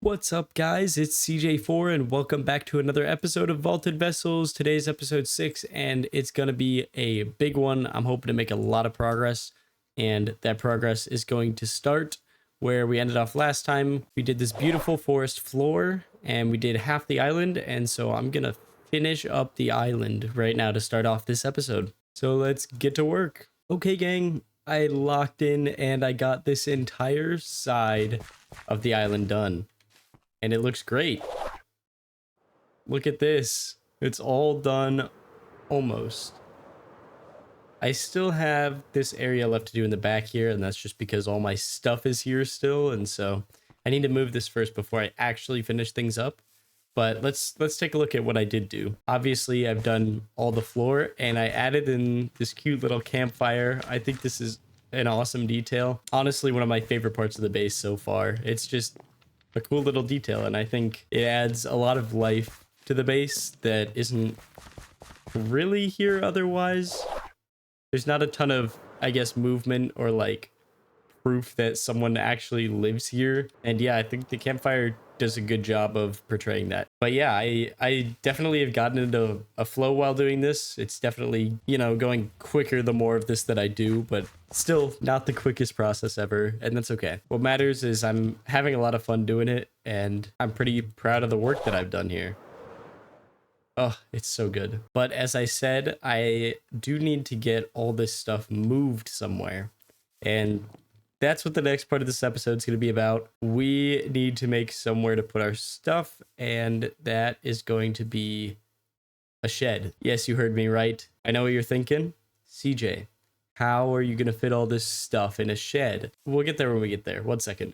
What's up, guys? It's Seajayfour, and welcome back to another episode of Vaulted Vessels. Today's episode 6, and it's going to be a big one. I'm hoping to make a lot of progress, and that progress is going to start where we ended off last time. We did this beautiful forest floor, and we did half the island, and so I'm going to finish up the island right now to start off this episode. So let's get to work. Okay, gang, I locked in, and I got this entire side of the island done. And it looks great. Look at this. It's all done almost. I still have this area left to do in the back here, and that's just because all my stuff is here still, and so I need to move this first before I actually finish things up. But let's take a look at what I did do. Obviously, I've done all the floor, and I added in this cute little campfire. I think this is an awesome detail. Honestly, one of my favorite parts of the base so far. It's just a cool little detail, and I think it adds a lot of life to the base that isn't really here otherwise. There's not a ton of, I guess, movement or like proof that someone actually lives here, and yeah, I think the campfire does a good job of portraying that. But yeah, I definitely have gotten into a flow while doing this. It's definitely, you know, going quicker the more of this that I do, but still not the quickest process ever, and that's okay. What matters is I'm having a lot of fun doing it, and I'm pretty proud of the work that I've done here. Oh, it's so good. But as I said, I do need to get all this stuff moved somewhere, and that's what the next part of this episode is going to be about. We need to make somewhere to put our stuff, and that is going to be a shed. Yes, you heard me right. I know what you're thinking. CJ, how are you going to fit all this stuff in a shed? We'll get there when we get there. 1 second.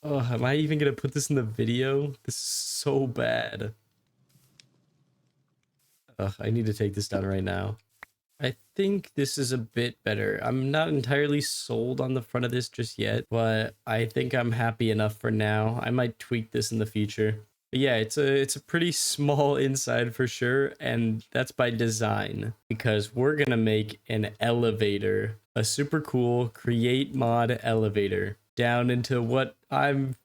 Oh, am I even going to put this in the video? This is so bad. Ugh, I need to take this down right now. I think this is a bit better. I'm not entirely sold on the front of this just yet, but I think I'm happy enough for now. I might tweak this in the future. But yeah, it's a pretty small inside for sure, and that's by design because we're gonna make an elevator, a super cool create mod elevator down into what I've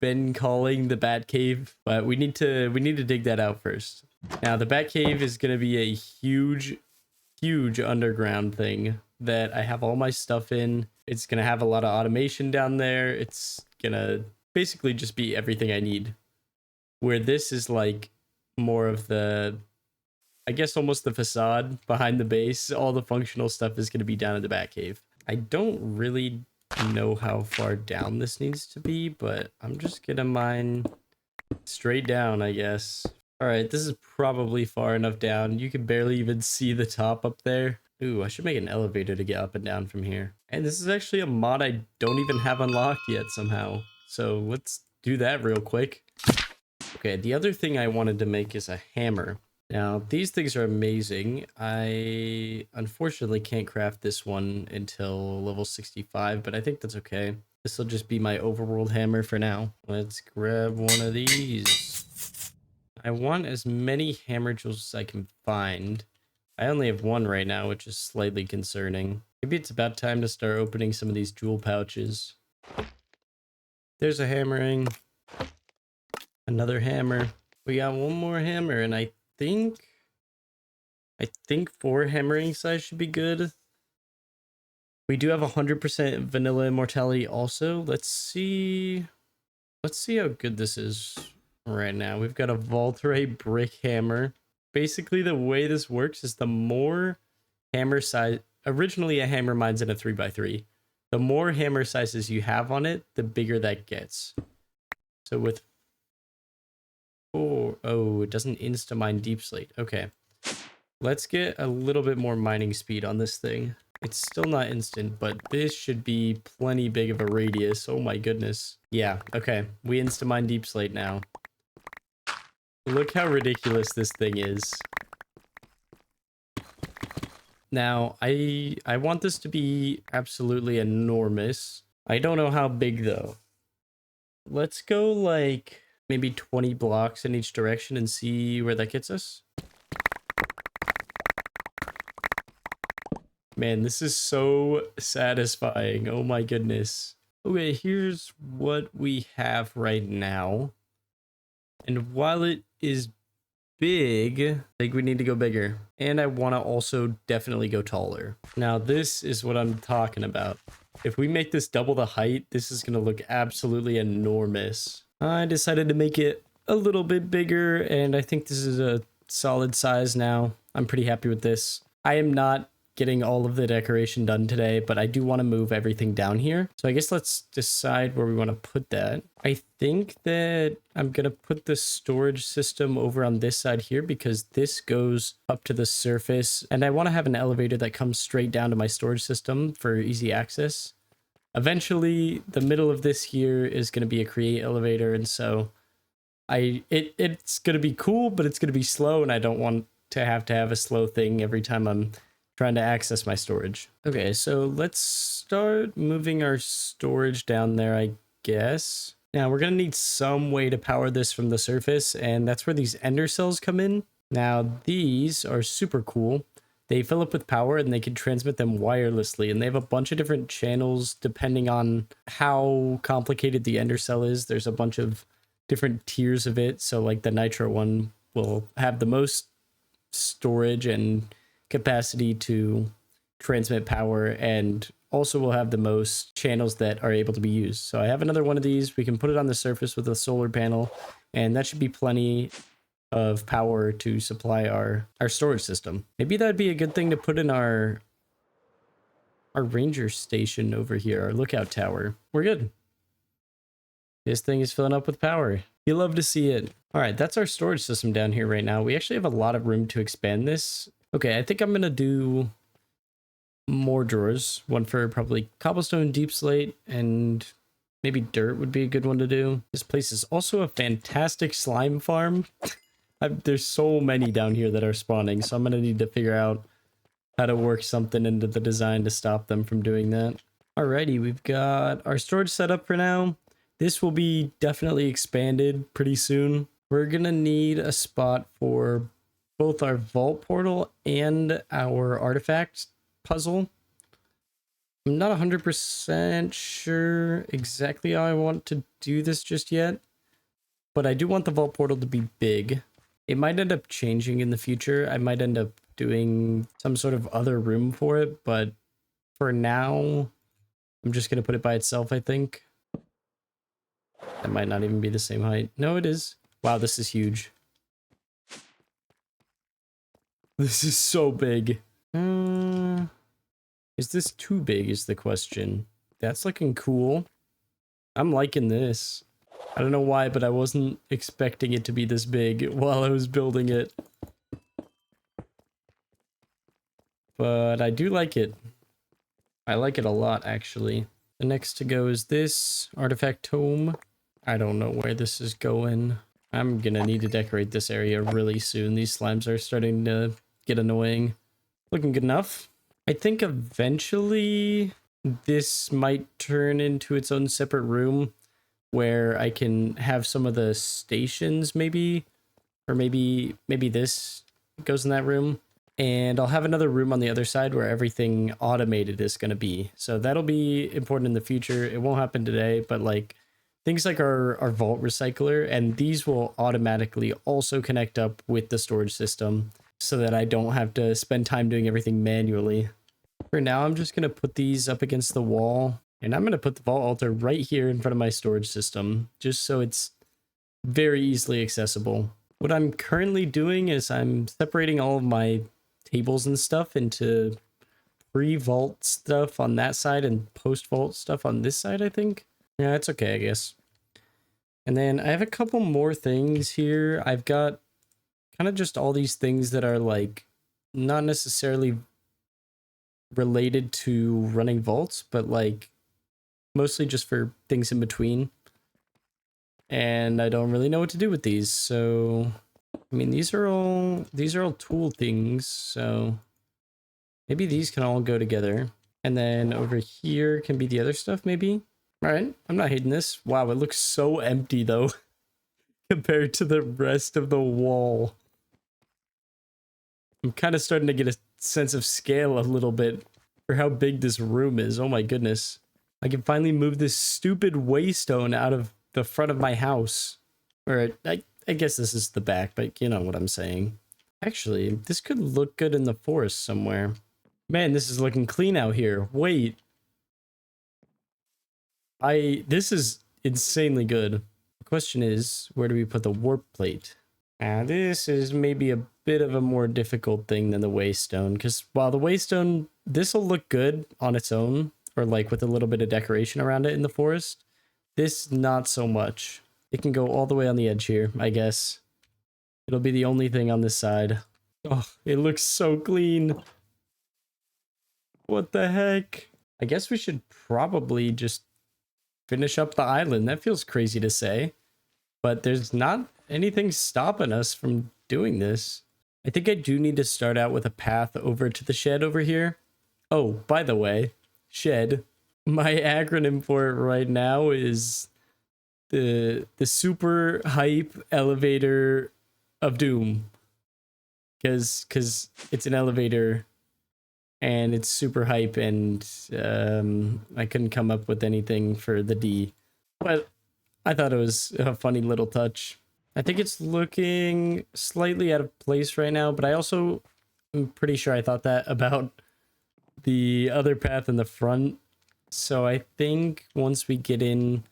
been calling the Batcave, but we need to dig that out first. Now the Batcave is gonna be a huge underground thing that I have all my stuff in. It's gonna have a lot of automation down there. It's gonna basically just be everything I need. Where this is like more of the, I guess almost the facade behind the base. All the functional stuff is gonna be down in the Batcave. I don't really know how far down this needs to be, but I'm just gonna mine straight down, I guess. All right, this is probably far enough down. You can barely even see the top up there. Ooh, I should make an elevator to get up and down from here. And this is actually a mod I don't even have unlocked yet somehow. So let's do that real quick. Okay, the other thing I wanted to make is a hammer. Now, these things are amazing. I unfortunately can't craft this one until level 65, but I think that's okay. This will just be my overworld hammer for now. Let's grab one of these. I want as many hammer jewels as I can find. I only have one right now, which is slightly concerning. Maybe it's about time to start opening some of these jewel pouches. There's a hammering. Another hammer. We got one more hammer, and I think 4 hammering size should be good. We do have 100% vanilla immortality also. Let's see how good this is. Right now we've got a Vaultray brick hammer. Basically the way this works is the more hammer size, originally a hammer mine's in a 3x3, the more hammer sizes you have on it, the bigger that gets. So with oh, it doesn't insta mine deep slate. Okay, let's get a little bit more mining speed on this thing. It's still not instant, but this should be plenty big of a radius. Oh my goodness. Yeah, okay, we insta mine deep slate now. Look how ridiculous this thing is. Now, I want this to be absolutely enormous. I don't know how big though. Let's go like maybe 20 blocks in each direction and see where that gets us. Man, this is so satisfying. Oh my goodness. Okay, here's what we have right now. And while it is big, I think we need to go bigger. And I want to also definitely go taller. Now, this is what I'm talking about. If we make this double the height, this is going to look absolutely enormous. I decided to make it a little bit bigger, and I think this is a solid size now. I'm pretty happy with this. I am not getting all of the decoration done today, but I do want to move everything down here. So I guess let's decide where we want to put that. I think that I'm going to put the storage system over on this side here because this goes up to the surface, and I want to have an elevator that comes straight down to my storage system for easy access. Eventually, the middle of this here is going to be a create elevator, and so it's going to be cool, but it's going to be slow, and I don't want to have a slow thing every time I'm trying to access my storage. Okay, so let's start moving our storage down there, I guess. Now, we're going to need some way to power this from the surface, and that's where these ender cells come in. Now, these are super cool. They fill up with power, and they can transmit them wirelessly, and they have a bunch of different channels depending on how complicated the ender cell is. There's a bunch of different tiers of it, so like the nitro one will have the most storage and capacity to transmit power, and also will have the most channels that are able to be used. So I have another one of these. We can put it on the surface with a solar panel, and that should be plenty of power to supply our storage system. Maybe that'd be a good thing to put in our ranger station over here, our lookout tower. We're good. This thing is filling up with power. You love to see it. All right, that's our storage system down here right now. We actually have a lot of room to expand this. Okay, I think I'm going to do more drawers. One for probably cobblestone, deep slate, and maybe dirt would be a good one to do. This place is also a fantastic slime farm. There's so many down here that are spawning, so I'm going to need to figure out how to work something into the design to stop them from doing that. Alrighty, we've got our storage set up for now. This will be definitely expanded pretty soon. We're going to need a spot for both our vault portal and our artifact puzzle. I'm not 100% sure exactly how I want to do this just yet, but I do want the vault portal to be big. It might end up changing in the future. I might end up doing some sort of other room for it, but for now, I'm just going to put it by itself, I think. That might not even be the same height. No, it is. Wow, this is huge. This is so big. Is this too big is the question. That's looking cool. I'm liking this. I don't know why, but I wasn't expecting it to be this big while I was building it. But I do like it. I like it a lot, actually. The next to go is this artifact tome. I don't know where this is going. I'm gonna need to decorate this area really soon. These slimes are starting to get annoying. Looking good enough. I think eventually this might turn into its own separate room where I can have some of the stations maybe, or maybe this goes in that room. And I'll have another room on the other side where everything automated is going to be. So that'll be important in the future. It won't happen today, but like things like our vault recycler, and these will automatically also connect up with the storage system so that I don't have to spend time doing everything manually. For now, I'm just going to put these up against the wall, and I'm going to put the vault altar right here in front of my storage system, just so it's very easily accessible. What I'm currently doing is I'm separating all of my tables and stuff into pre-vault stuff on that side and post-vault stuff on this side, I think. Yeah, it's okay, I guess. And then I have a couple more things here. I've got kind of just all these things that are like not necessarily related to running vaults, but like mostly just for things in between. And I don't really know what to do with these. So, I mean, these are all tool things. So maybe these can all go together. And then over here can be the other stuff, maybe. All right, I'm not hating this. Wow, it looks so empty though compared to the rest of the wall. I'm kind of starting to get a sense of scale a little bit for how big this room is. Oh my goodness. I can finally move this stupid waystone out of the front of my house. Or I guess this is the back, but you know what I'm saying. Actually, this could look good in the forest somewhere. Man, this is looking clean out here. Wait. This is insanely good. The question is, where do we put the warp plate? This is maybe a bit of a more difficult thing than the waystone, because while the waystone, this will look good on its own, or like with a little bit of decoration around it in the forest. This, not so much. It can go all the way on the edge here, I guess. It'll be the only thing on this side. Oh, it looks so clean. What the heck? I guess we should probably just finish up the island. That feels crazy to say, but there's not anything stopping us from doing this. I think I do need to start out with a path over to the shed over here. Oh, by the way, shed. My acronym for it right now is the super hype elevator of doom. Cause it's an elevator and it's super hype, and I couldn't come up with anything for the D. But I thought it was a funny little touch. I think it's looking slightly out of place right now, but I also am pretty sure I thought that about the other path in the front. So I think once we get in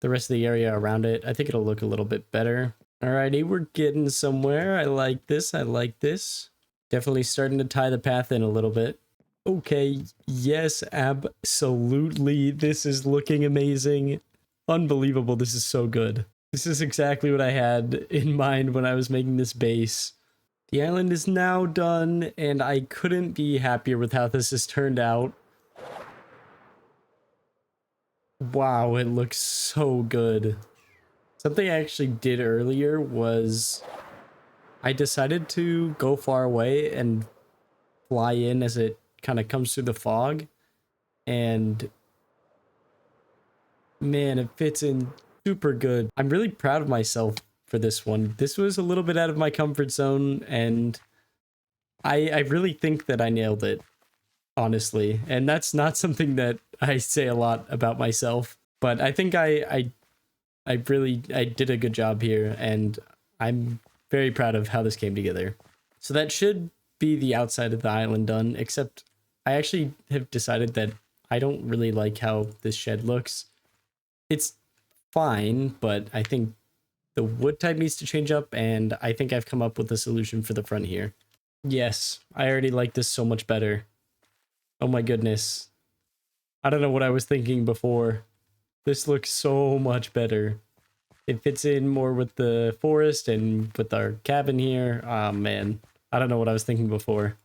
the rest of the area around it, I think it'll look a little bit better. Alrighty, we're getting somewhere. I like this. I like this. Definitely starting to tie the path in a little bit. Okay, yes, absolutely. This is looking amazing. Unbelievable. This is so good. This is exactly what I had in mind when I was making this base. The island is now done, and I couldn't be happier with how this has turned out. Wow, it looks so good. Something I actually did earlier was I decided to go far away and fly in as it kind of comes through the fog, and man, it fits in super good. I'm really proud of myself for this one. This was a little bit out of my comfort zone, and I really think that I nailed it, honestly. And that's not something that I say a lot about myself, but I think I did a good job here, and I'm very proud of how this came together. So that should be the outside of the island done, except I actually have decided that I don't really like how this shed looks. It's fine, but I think the wood type needs to change up, and I think I've come up with a solution for the front here. Yes, I already like this so much better. Oh my goodness. I don't know what I was thinking before. This looks so much better. It fits in more with the forest and with our cabin here. Oh man, I don't know what I was thinking before.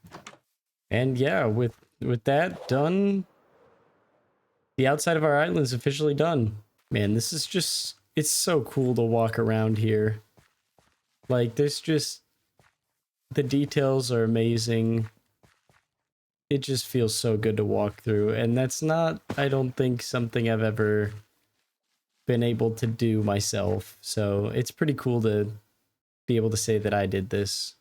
And yeah, with that done, the outside of our island is officially done. Man, this is just, it's so cool to walk around here. Like, there's just, the details are amazing. It just feels so good to walk through, and that's not, I don't think, something I've ever been able to do myself. So it's pretty cool to be able to say that I did this.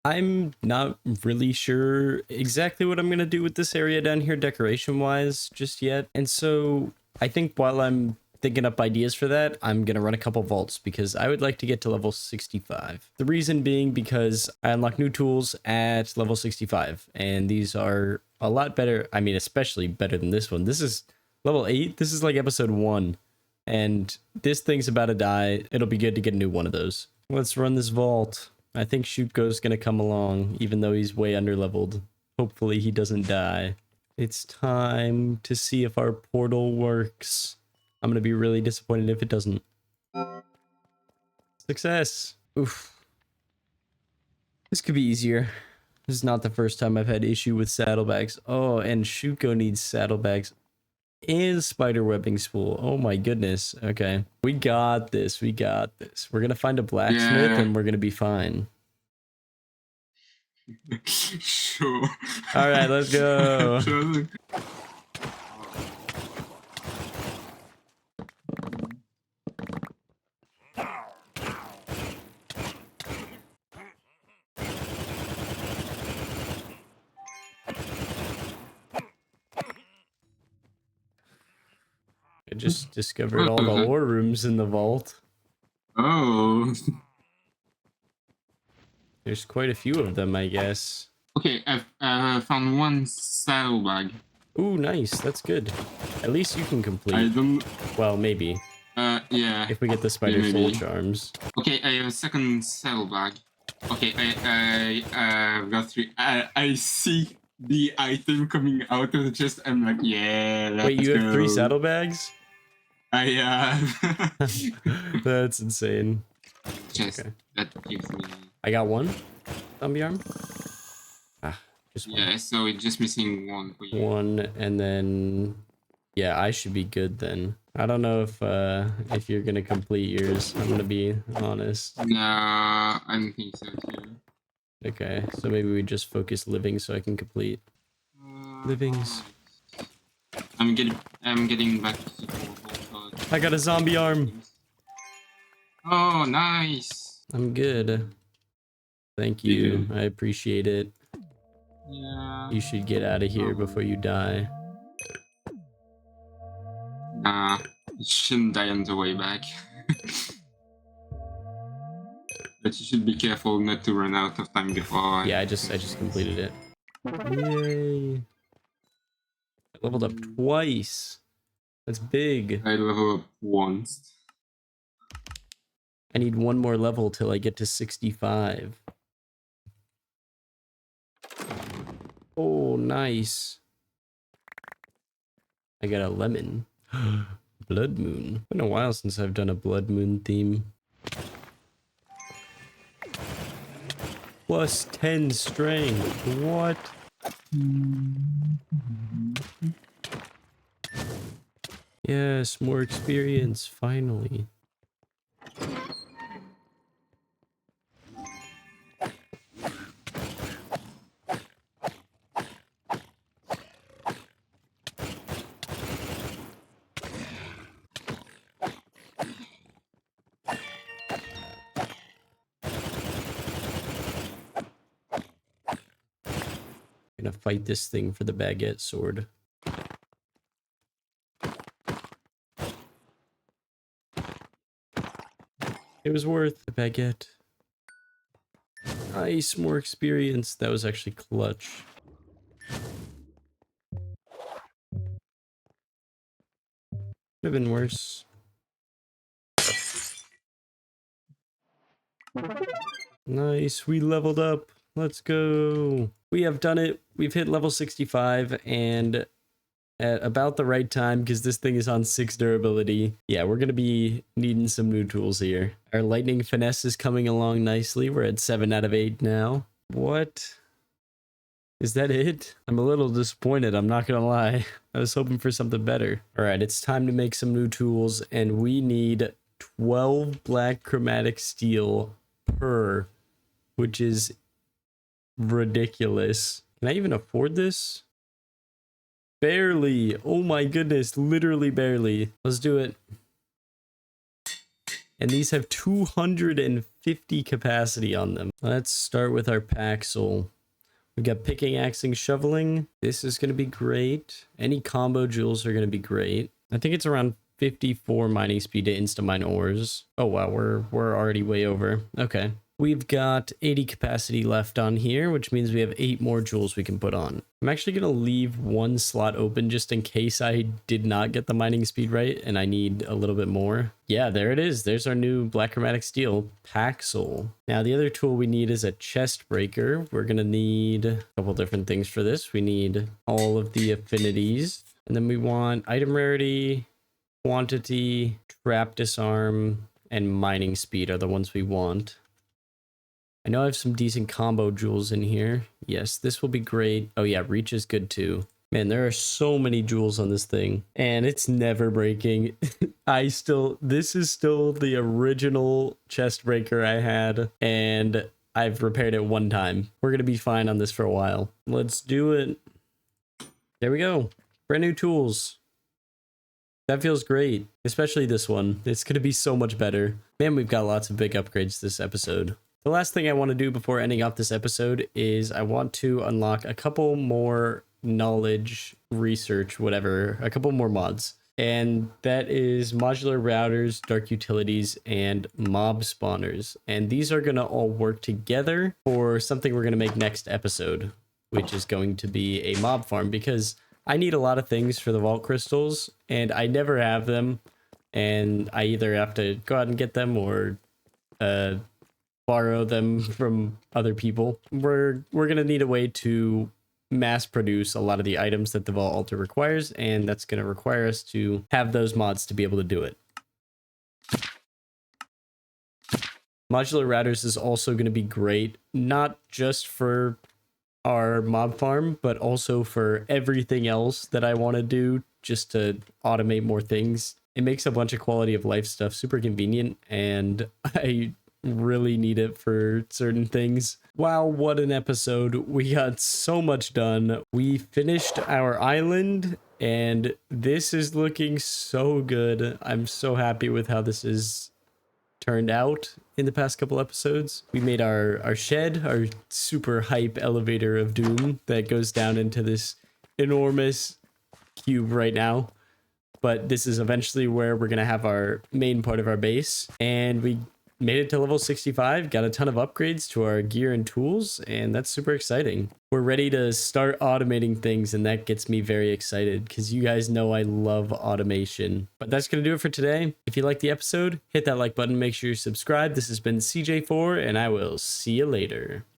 I'm not really sure exactly what I'm going to do with this area down here decoration wise just yet. And so I think while I'm thinking up ideas for that, I'm going to run a couple vaults because I would like to get to level 65. The reason being because I unlock new tools at level 65, and these are a lot better. I mean, especially better than this one. This is level 8. This is like episode 1. And this thing's about to die. It'll be good to get a new one of those. Let's run this vault. I think Shootgo's gonna come along, even though he's way underleveled. Hopefully he doesn't die. It's time to see if our portal works. I'm gonna be really disappointed if it doesn't. Success! Oof. This could be easier. This is not the first time I've had issue with saddlebags. Oh, and Shootgo needs saddlebags and spider webbing spool. Oh my goodness. Okay. We got this. We got this. We're gonna find a blacksmith and we're gonna be fine. Sure. Alright, let's go. I just discovered all the ore rooms in the vault. Oh. There's quite a few of them, I guess. Okay, I've found one saddlebag. Ooh, nice. That's good. At least you can complete. I don't... Well, maybe. Yeah. If we get the spider soul maybe. charms. Okay, I have a second saddlebag. Okay, I've got 3. I see the item coming out of the chest. I'm like, yeah, let's Wait, you have go. 3 saddlebags? I That's insane. chest. Okay. That gives me... I got 1 zombie arm. Ah, just 1. Yeah, so it's just missing 1 for you. 1, and then yeah, I should be good then. I don't know if you're gonna complete yours. I'm gonna be honest. No, I don't think so too. Okay, so maybe we just focus living so I can complete livings. I'm getting back to the I got a zombie arm. Oh, nice. I'm good. Thank you. I appreciate it. Yeah. You should get out of here before you die. Nah, you shouldn't die on the way back. But you should be careful not to run out of time before. Yeah, I just completed it. Yay! I leveled up twice. That's big. I leveled up once. I need 1 more level till I get to 65. Oh, nice. I got a lemon. Blood moon. Been a while since I've done a blood moon theme. Plus 10 strength. What? Yes, more experience, finally. Gonna fight this thing for the baguette sword. It was worth the baguette. Nice, more experience. That was actually clutch. Could have been worse. Nice, we leveled up. Let's go. We have done it. We've hit level 65 and at about the right time because this thing is on 6 durability. Yeah, we're going to be needing some new tools here. Our lightning finesse is coming along nicely. We're at 7 out of 8 now. What? Is that it? I'm a little disappointed, I'm not gonna lie. I was hoping for something better. Alright, it's time to make some new tools, and we need 12 black chromatic steel per, which is ridiculous. Can I even afford this? Barely. Oh my goodness, literally barely. Let's do it. And these have 250 capacity on them. Let's start with our Paxel. We got picking, axing, shoveling. This is going to be great. Any combo jewels are going to be great. I think it's around 54 mining speed to insta-mine ores. Oh wow, we're already way over. Okay. We've got 80 capacity left on here, which means we have 8 more jewels we can put on. I'm actually going to leave 1 slot open just in case I did not get the mining speed right and I need a little bit more. Yeah, there it is. There's our new black chromatic steel, Paxel. Now, the other tool we need is a chest breaker. We're going to need a couple different things for this. We need all of the affinities, and then we want item rarity, quantity, trap disarm, and mining speed are the ones we want. I know I have some decent combo jewels in here. Yes, this will be great. Oh yeah, reach is good too. Man, there are so many jewels on this thing, and it's never breaking. This is still the original chest breaker I had, and I've repaired it 1 time. We're gonna be fine on this for a while. Let's do it. There we go. Brand new tools. That feels great, especially this one. It's gonna be so much better. Man, we've got lots of big upgrades this episode. The last thing I want to do before ending off this episode is I want to unlock a couple more knowledge, research, whatever, a couple more mods. And that is modular routers, dark utilities, and mob spawners. And these are going to all work together for something we're going to make next episode, which is going to be a mob farm, because I need a lot of things for the vault crystals and I never have them. And I either have to go out and get them or borrow them from other people. We're going to need a way to mass produce a lot of the items that the Vault Altar requires, and that's going to require us to have those mods to be able to do it. Modular routers is also going to be great, not just for our mob farm, but also for everything else that I want to do just to automate more things. It makes a bunch of quality of life stuff super convenient, and I really need it for certain things. Wow, what an episode. We got so much done. We finished our island and this is looking so good. I'm so happy with how this is turned out in the past couple episodes. We made our shed, our super hype elevator of doom that goes down into this enormous cube right now. But this is eventually where we're going to have our main part of our base. And we made it to level 65, got a ton of upgrades to our gear and tools, and that's super exciting. We're ready to start automating things, and that gets me very excited because you guys know I love automation. But that's going to do it for today. If you liked the episode, hit that like button, make sure you subscribe. This has been Seajayfour, and I will see you later.